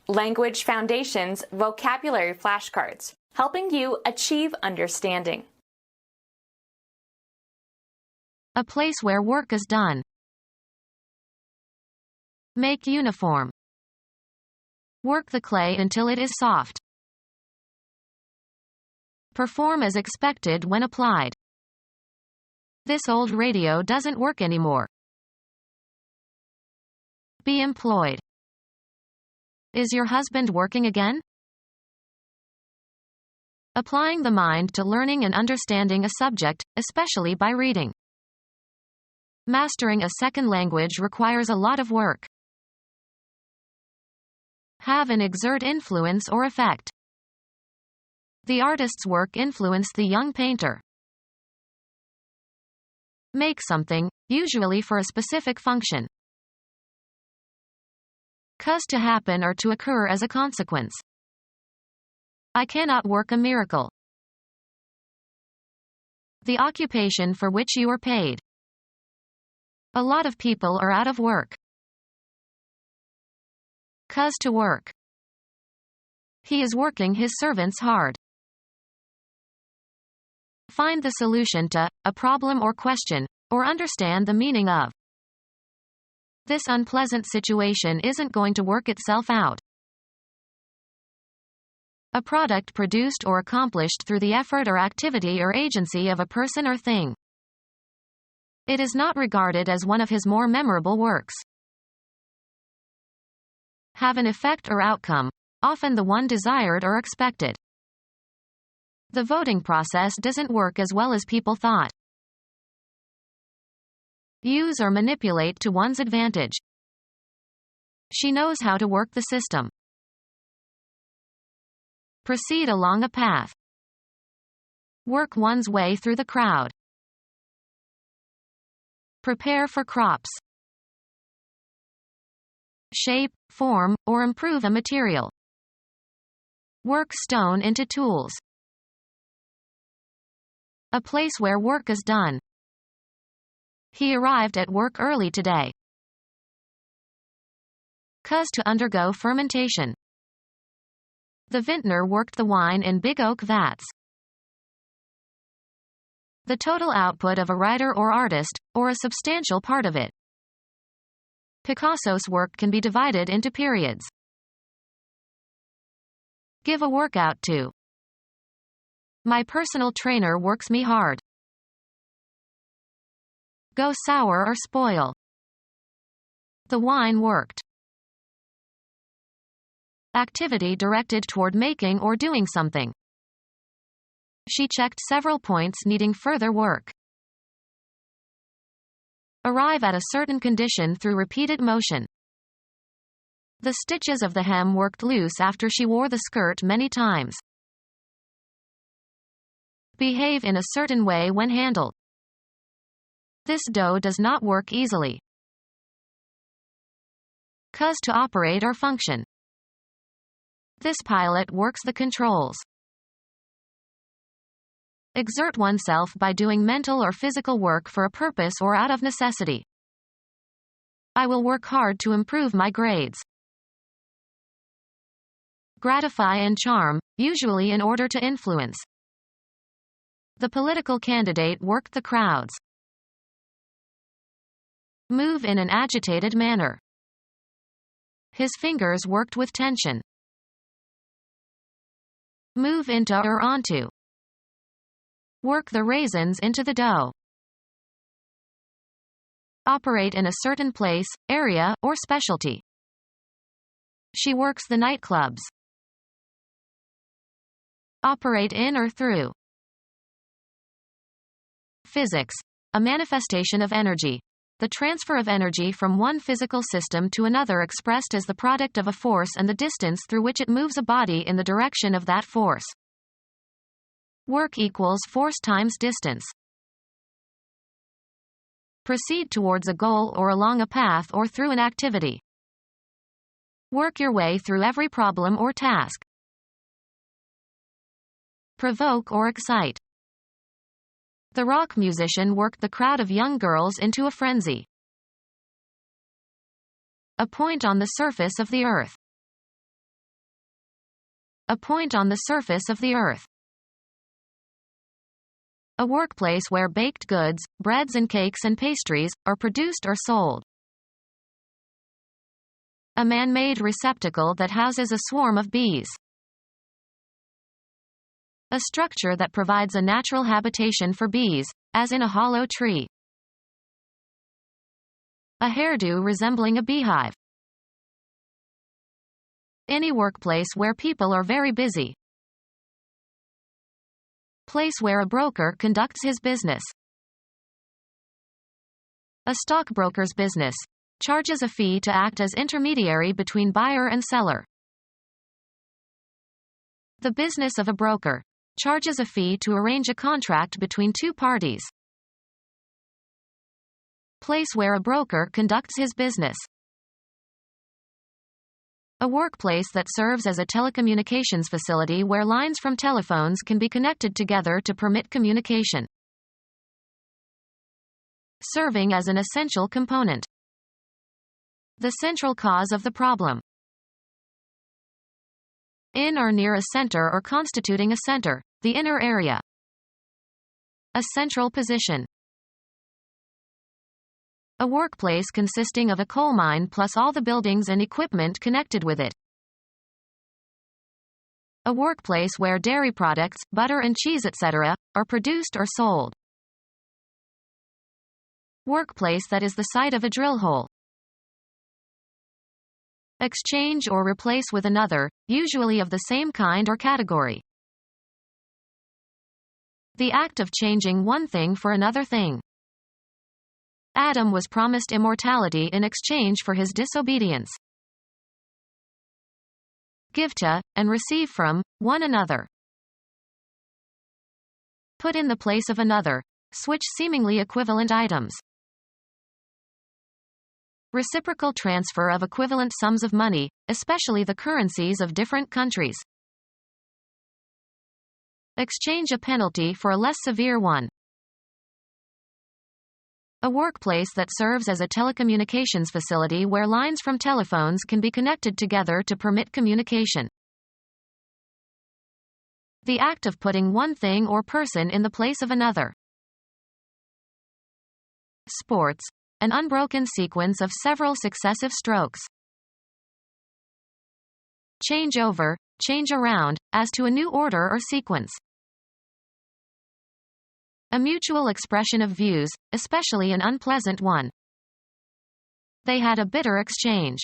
Language Foundations Vocabulary Flashcards, helping you achieve understanding. A place where work is done. Make uniform. Work the clay until it is soft. Perform as expected when applied. This old radio doesn't work anymore. Be employed. Is your husband working again? Applying the mind to learning and understanding a subject, especially by reading. Mastering a second language requires a lot of work. Have and exert influence or effect. The artist's work influenced the young painter. Make something, usually for a specific function. Cause to happen or to occur as a consequence. I cannot work a miracle. The occupation for which you are paid. A lot of people are out of work. Cause to work. He is working his servants hard. Find the solution to a problem or question, or understand the meaning of. This unpleasant situation isn't going to work itself out. A product produced or accomplished through the effort or activity or agency of a person or thing. It is not regarded as one of his more memorable works. Have an effect or outcome, often the one desired or expected. The voting process doesn't work as well as people thought. Use or manipulate to one's advantage. She knows how to work the system. Proceed along a path. Work one's way through the crowd. Prepare for crops. Shape, form, or improve a material. Work stone into tools. A place where work is done. He arrived at work early today. Cause to undergo fermentation. The vintner worked the wine in big oak vats. The total output of a writer or artist, or a substantial part of it. Picasso's work can be divided into periods. Give a workout to. My personal trainer works me hard. Go sour or spoil. The wine worked. Activity directed toward making or doing something. She checked several points needing further work. Arrive at a certain condition through repeated motion. The stitches of the hem worked loose after she wore the skirt many times. Behave in a certain way when handled. This dough does not work easily. Cause to operate or function. This pilot works the controls. Exert oneself by doing mental or physical work for a purpose or out of necessity. I will work hard to improve my grades. Gratify and charm, usually in order to influence. The political candidate worked the crowds. Move in an agitated manner. His fingers worked with tension. Move into or onto. Work the raisins into the dough. Operate in a certain place, area, or specialty. She works the nightclubs. Operate in or through. Physics. A manifestation of energy. The transfer of energy from one physical system to another expressed as the product of a force and the distance through which it moves a body in the direction of that force. Work equals force times distance. Proceed towards a goal or along a path or through an activity. Work your way through every problem or task. Provoke or excite. The rock musician worked the crowd of young girls into a frenzy. A point on the surface of the earth. A point on the surface of the earth. A workplace where baked goods, breads and cakes and pastries, are produced or sold. A man-made receptacle that houses a swarm of bees. A structure that provides a natural habitation for bees, as in a hollow tree. A hairdo resembling a beehive. Any workplace where people are very busy. Place where a broker conducts his business. A stockbroker's business charges a fee to act as intermediary between buyer and seller. The business of a broker charges a fee to arrange a contract between two parties. Place where a broker conducts his business. A workplace that serves as a telecommunications facility where lines from telephones can be connected together to permit communication. Serving as an essential component. The central cause of the problem. In or near a center or constituting a center, the inner area. A central position. A workplace consisting of a coal mine plus all the buildings and equipment connected with it. A workplace where dairy products, butter and cheese etc., are produced or sold. Workplace that is the site of a drill hole. Exchange or replace with another, usually of the same kind or category. The act of changing one thing for another thing. Adam was promised immortality in exchange for his disobedience. Give to, and receive from, one another. Put in the place of another. Switch seemingly equivalent items. Reciprocal transfer of equivalent sums of money, especially the currencies of different countries. Exchange a penalty for a less severe one. A workplace that serves as a telecommunications facility where lines from telephones can be connected together to permit communication. The act of putting one thing or person in the place of another. Sports. An unbroken sequence of several successive strokes. Change over, change around, as to a new order or sequence. A mutual expression of views, especially an unpleasant one. They had a bitter exchange.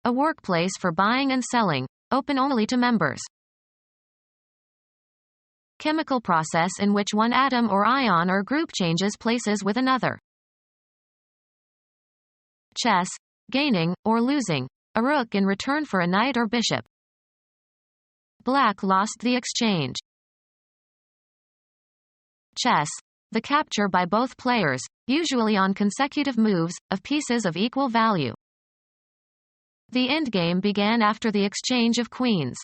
A workplace for buying and selling, open only to members. Chemical process in which one atom or ion or group changes places with another. Chess, gaining, or losing, a rook in return for a knight or bishop. Black lost the exchange. Chess, the capture by both players, usually on consecutive moves, of pieces of equal value. The endgame began after the exchange of queens.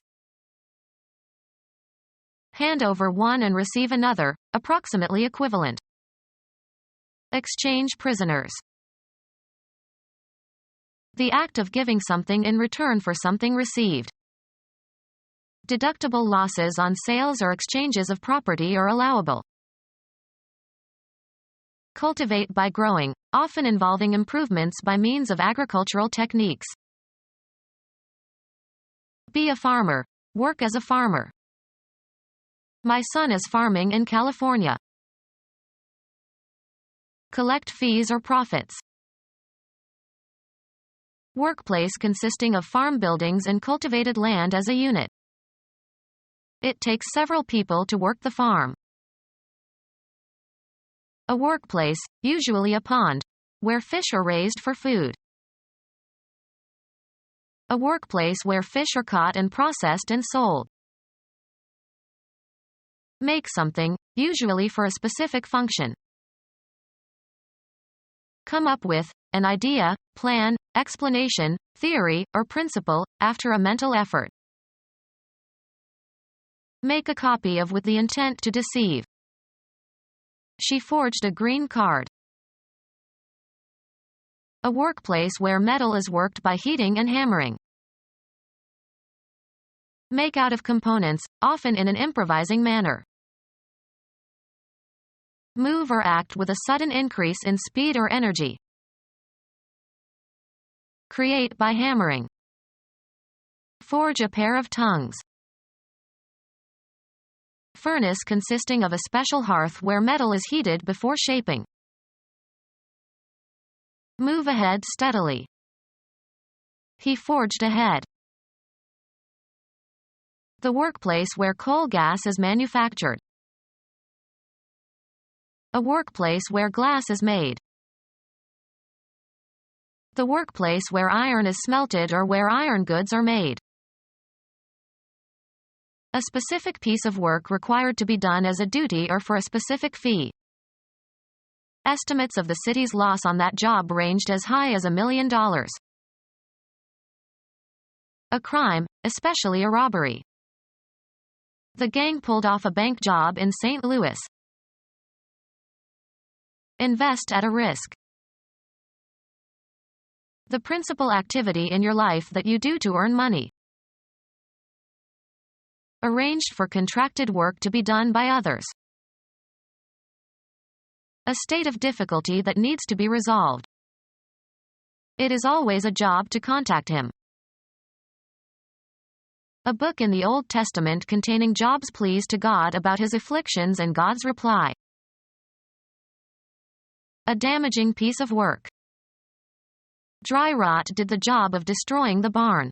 Hand over one and receive another, approximately equivalent. Exchange prisoners. The act of giving something in return for something received. Deductible losses on sales or exchanges of property are allowable. Cultivate by growing, often involving improvements by means of agricultural techniques. Be a farmer. Work as a farmer. My son is farming in California. Collect fees or profits. Workplace consisting of farm buildings and cultivated land as a unit. It takes several people to work the farm. A workplace, usually a pond, where fish are raised for food. A workplace where fish are caught and processed and sold. Make something, usually for a specific function. Come up with an idea, plan, explanation, theory, or principle, after a mental effort. Make a copy of with the intent to deceive. She forged a green card. A workplace where metal is worked by heating and hammering. Make out of components, often in an improvising manner. Move or act with a sudden increase in speed or energy. Create by hammering. Forge a pair of tongues. Furnace consisting of a special hearth where metal is heated before shaping. Move ahead steadily. He forged ahead. The workplace where coal gas is manufactured. A workplace where glass is made. The workplace where iron is smelted or where iron goods are made. A specific piece of work required to be done as a duty or for a specific fee. Estimates of the city's loss on that job ranged as high as $1 million. A crime, especially a robbery. The gang pulled off a bank job in St. Louis. Invest at a risk. The principal activity in your life that you do to earn money. Arranged for contracted work to be done by others. A state of difficulty that needs to be resolved. It is always a job to contact him. A book in the Old Testament containing Job's pleas to God about his afflictions and God's reply. A damaging piece of work. Dry rot did the job of destroying the barn.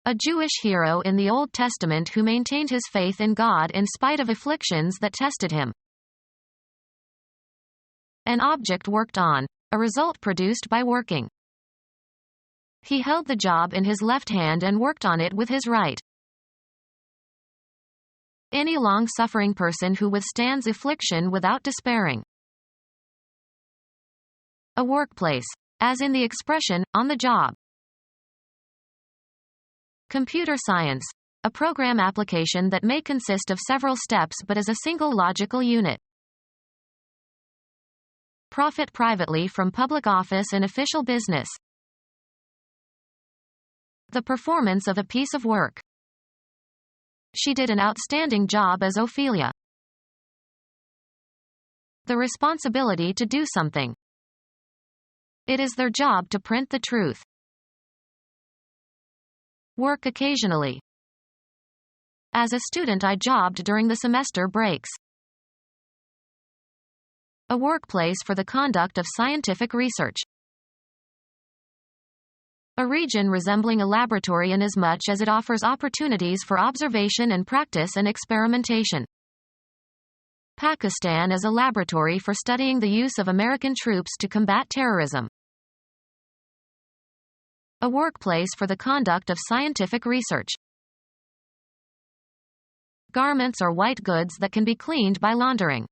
A Jewish hero in the Old Testament who maintained his faith in God in spite of afflictions that tested him. An object worked on, a result produced by working. He held the job in his left hand and worked on it with his right. Any long-suffering person who withstands affliction without despairing. A workplace, as in the expression, on the job. Computer science, a program application that may consist of several steps but is a single logical unit. Profit privately from public office and official business. The performance of a piece of work. She did an outstanding job as Ophelia. The responsibility to do something. It is their job to print the truth. Work occasionally. As a student, I jobbed during the semester breaks. A workplace for the conduct of scientific research. A region resembling a laboratory inasmuch as it offers opportunities for observation and practice and experimentation. Pakistan as a laboratory for studying the use of American troops to combat terrorism. A workplace for the conduct of scientific research. Garments or white goods that can be cleaned by laundering.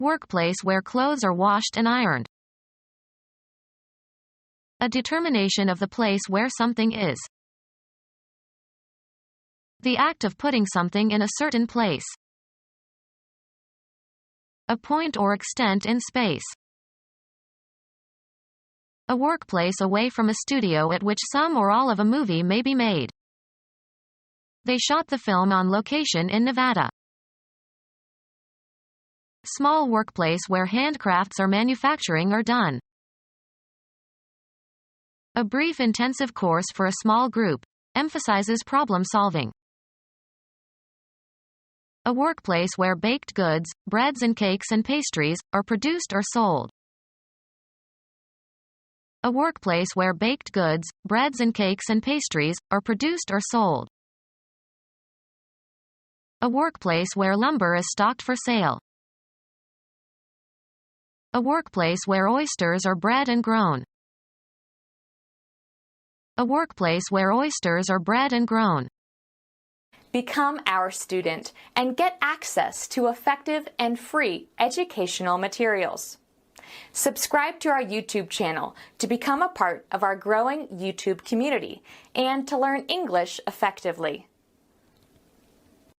Workplace where clothes are washed and ironed. A determination of the place where something is. The act of putting something in a certain place. A point or extent in space. A workplace away from a studio at which some or all of a movie may be made. They shot the film on location in Nevada. Small workplace where handcrafts or manufacturing are done. A brief intensive course for a small group, emphasizes problem solving. A workplace where baked goods, breads and cakes and pastries, are produced or sold. A workplace where baked goods, breads and cakes and pastries, are produced or sold. A workplace where lumber is stocked for sale. A workplace where oysters are bred and grown. A workplace where oysters are bred and grown. Become our student and get access to effective and free educational materials. Subscribe to our YouTube channel to become a part of our growing YouTube community and to learn English effectively.